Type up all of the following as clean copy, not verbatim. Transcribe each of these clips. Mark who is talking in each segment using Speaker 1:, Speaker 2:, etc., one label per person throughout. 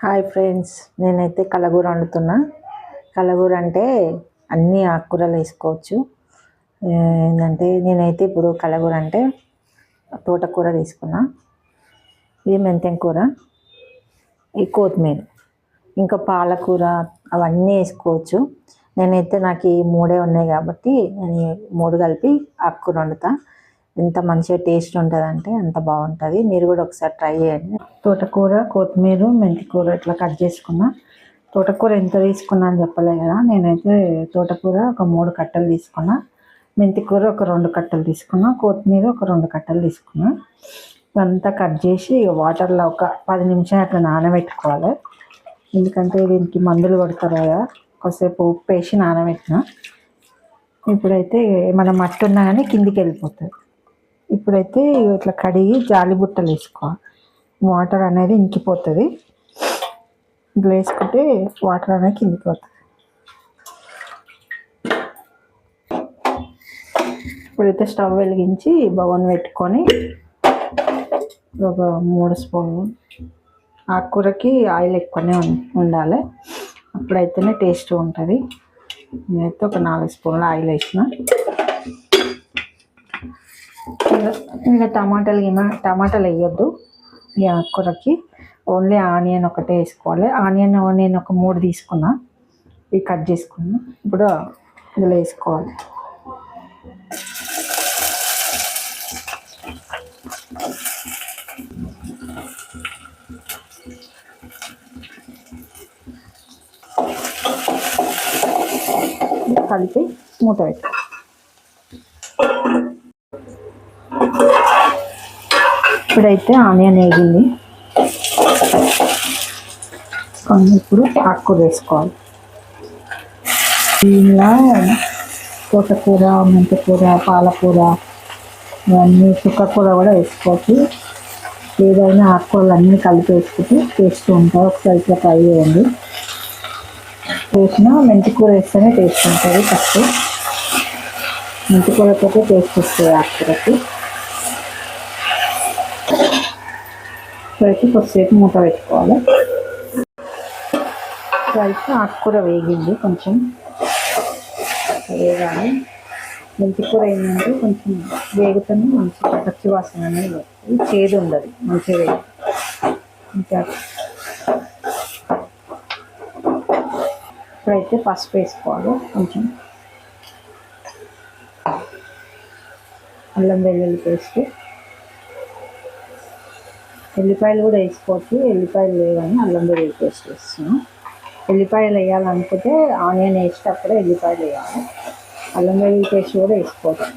Speaker 1: Hi friends, నేనైతే కలగూర వండుతున్నా. కలగూర అంటే అన్ని ఆకుకూరలు వేసుకోవచ్చు. ఏంటంటే నేనైతే ఇప్పుడు కలగూర అంటే తోటకూర తీసుకున్నా, ఇది మెంతెం కూర, ఈ కొత్తిమీర, ఇంకా పాలకూర అవన్నీ వేసుకోవచ్చు. నేనైతే నాకు ఈ మూడే ఉన్నాయి కాబట్టి నేను ఈ మూడు కలిపి ఆకుకూర వండుతా. ఎంత మంచిగా టేస్ట్ ఉంటుందంటే అంత బాగుంటుంది. మీరు కూడా ఒకసారి ట్రై చేయండి. తోటకూర, కొత్తిమీర, మెంతి కూర ఇట్లా కట్ చేసుకున్నా. తోటకూర ఎంత తీసుకున్నా అని చెప్పలే కదా, నేనైతే తోటకూర ఒక 3 కట్టలు తీసుకున్నా, మెంతి కూర ఒక 2 కట్టలు తీసుకున్నా, కొత్తిమీర ఒక 2 కట్టలు తీసుకున్నా. ఇదంతా కట్ చేసి వాటర్లో ఒక 10 నిమిషాలు అట్లా నానబెట్టుకోవాలి. ఎందుకంటే దీనికి మందులు కొడతారు కదా, కొద్దిసేపు ఉప్పు వేసి నానబెట్టిన. ఇప్పుడైతే ఏమైనా మట్టి ఉన్నా కానీ కిందికి వెళ్ళిపోతుంది. ఇప్పుడైతే ఇట్లా కడిగి జాలి బుట్టలు వేసుకోవాలి. వాటర్ అనేది ఇంకిపోతుంది. ఇట్లా వేసుకుంటే వాటర్ అనేది కిందికి పోతుంది. ఇప్పుడైతే స్టవ్ వెలిగించి బగోన్ పెట్టుకొని ఒక 3 స్పూన్లు, ఆకుకూరకి ఆయిల్ ఎక్కువనే ఉండాలి, అప్పుడైతేనే టేస్ట్ ఉంటుంది. నేనైతే ఒక 4 స్పూన్ల ఆయిల్ వేసిన. ఇంకా టమాటాలు వేయొద్దు ఈ ఆకుకూరకి, ఓన్లీ ఆనియన్ ఒకటే వేసుకోవాలి. ఆనియన్ నేను ఒక 3 తీసుకున్నా, ఇవి కట్ చేసుకున్నా. ఇప్పుడు ఇందులో వేసుకోవాలి. కలిపి మూత పెట్టాలి. ఇప్పుడైతే ఆనియన్ వేగింది, ఇప్పుడు ఆకుకూర వేసుకోవాలి. ఇలా తోటకూర, మెంతికూర, పాలకూర, ఇవన్నీ చుక్కకూర కూడా వేసుకోవచ్చు. ఏదైనా ఆకుకూరలు అన్నీ కలిపి వేసుకుంటే టేస్ట్ ఉంటుంది. ఒకసారి ఇట్లా ట్రై చేయండి. వేసిన మెంతికూర వేస్తేనే టేస్ట్ ఉంటుంది. ఫస్ట్ మెంతికూరతో టేస్ట్ వస్తుంది ఆకుకూరకి. ఇప్పుడైతే కొద్దిసేపు మూత పెట్టుకోవాలి. ఇప్పుడైతే ఆకుకూర వేగింది, కొంచెం వేగాలి. మెంతికూర ఏంటంటే కొంచెం వేగుతూనే మంచిగా పచ్చి వాసన అనేది వస్తుంది, చేదు ఉండదు, మంచిగా వేగి. ఇంకా ఇప్పుడైతే పసుపు వేసుకోవాలి, కొంచెం అల్లం వెల్లుల్లి పేస్ట్, ఎల్లిపాయలు కూడా వేసుకోవచ్చు. ఎల్లిపాయలు లేవని అల్లం వెల్లుల్లి పేస్ట్ వేస్తున్నాం. ఎల్లిపాయలు వేయాలనుకుంటే ఆనియన్ వేసేటప్పుడే ఎల్లిపాయలు వేయాలి. అల్లం వెల్లుల్లి పేస్ట్ కూడా వేసుకోవచ్చు.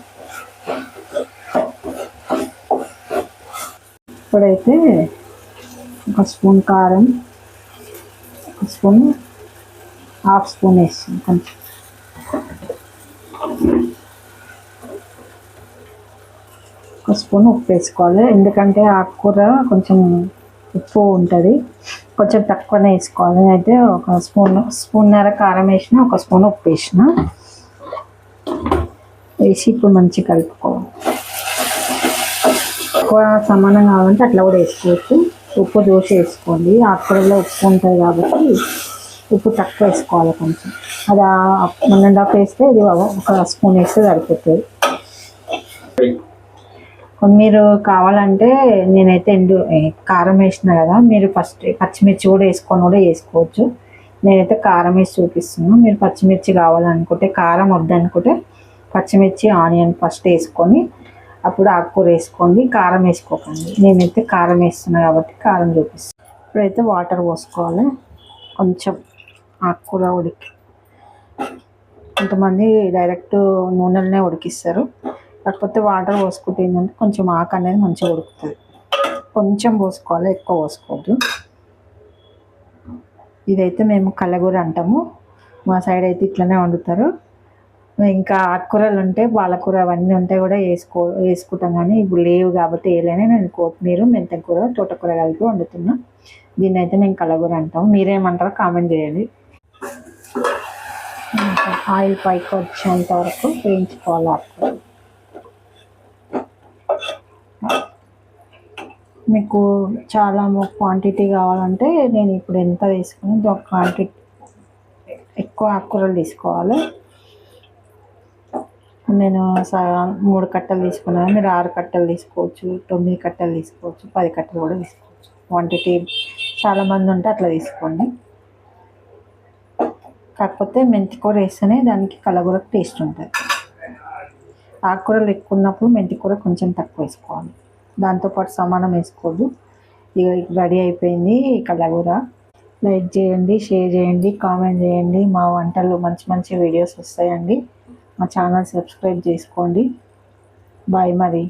Speaker 1: ఇప్పుడైతే ఒక స్పూన్ కారం, ఒక స్పూన్, హాఫ్ స్పూన్ వేస్తాం. కొంచెం ఒక స్పూన్ ఉప్పు వేసుకోవాలి, ఎందుకంటే ఆకుకూర కొంచెం ఉప్పు ఉంటుంది, కొంచెం తక్కువనే వేసుకోవాలి. అయితే ఒక స్పూన్నర కారం వేసిన, ఒక స్పూన్ ఉప్పు వేసిన. వేసి ఇప్పుడు మంచిగా కలుపుకోవాలి. ఎక్కువ సమానం కావాలంటే అట్లా కూడా వేసుకోవచ్చు. ఉప్పు దోశ వేసుకోండి, ఆకుకూరలో ఉప్పు ఉంటుంది కాబట్టి ఉప్పు తక్కువ వేసుకోవాలి. కొంచెం అది 1.5 వేస్తే ఇది ఒక స్పూన్ వేస్తే సరిపోతుంది. మీరు కావాలంటే నేనైతే కారం వేసిన కదా, మీరు ఫస్ట్ పచ్చిమిర్చి కూడా కూడా వేసుకోవచ్చు. నేనైతే కారం వేసి చూపిస్తున్నాను. మీరు పచ్చిమిర్చి కావాలనుకుంటే, కారం వద్దనుకుంటే పచ్చిమిర్చి, ఆనియన్ ఫస్ట్ వేసుకొని అప్పుడు ఆకుకూర వేసుకోండి. కారం వేసుకోకండి. నేనైతే కారం వేస్తున్నాను కాబట్టి కారం చూపిస్తాను. ఇప్పుడైతే వాటర్ పోసుకోవాలి. కొంచెం ఆకుకూర కొంతమంది డైరెక్ట్ నూనెలనే ఉడికిస్తారు, కాకపోతే వాటర్ పోసుకుంటే ఏంటంటే కొంచెం ఆకు అనేది మంచిగా ఉడుకుతుంది. కొంచెం పోసుకోవాలి, ఎక్కువ పోసుకోవద్దు. ఇదైతే మేము కలగూర అంటాము, మా సైడ్ అయితే ఇట్లనే వండుతారు. ఇంకా ఆకుకూరలు ఉంటే పాలకూర అవన్నీ ఉంటే కూడా వేసుకుంటాం, కానీ ఇప్పుడు లేవు కాబట్టి వేయలేనే. నేను కొత్తిమీర, మెంతం కూర, తోటకూర కలిపి వండుతున్నా. దీన్ని అయితే మేము కలగూర అంటాం. మీరేమంటారో కామెంట్ చేయండి. ఆయిల్ పైకి వచ్చేంత వరకు వేయించుకోవాలి ఆకుకూర. మీకు చాలా క్వాంటిటీ కావాలంటే నేను ఇప్పుడు ఎంత తీసుకుని క్వాంటిటీ ఎక్కువ ఆకుకూరలు తీసుకోవాలి. నేను 3 కట్టలు తీసుకున్నాను, మీరు 6 కట్టలు తీసుకోవచ్చు, 9 కట్టలు తీసుకోవచ్చు, 10 కట్టలు కూడా తీసుకోవచ్చు. క్వాంటిటీ చాలామంది ఉంటే అట్లా తీసుకోండి. కాకపోతే మెంతి కూర వేస్తేనే దానికి కలగూరకు టేస్ట్ ఉంటుంది. ఆకుకూరలు ఎక్కువ ఉన్నప్పుడు మెంతి కూర కొంచెం తక్కువ వేసుకోవాలి, దాంతోపాటు సమానం వేసుకోవద్దు. ఇక రెడీ అయిపోయింది కలగూర. లైక్ చేయండి, షేర్ చేయండి, కామెంట్ చేయండి. మా వంటలు మంచి మంచి వీడియోస్ వస్తాయండి. మా ఛానల్ సబ్స్క్రైబ్ చేసుకోండి. బాయ్ మరి.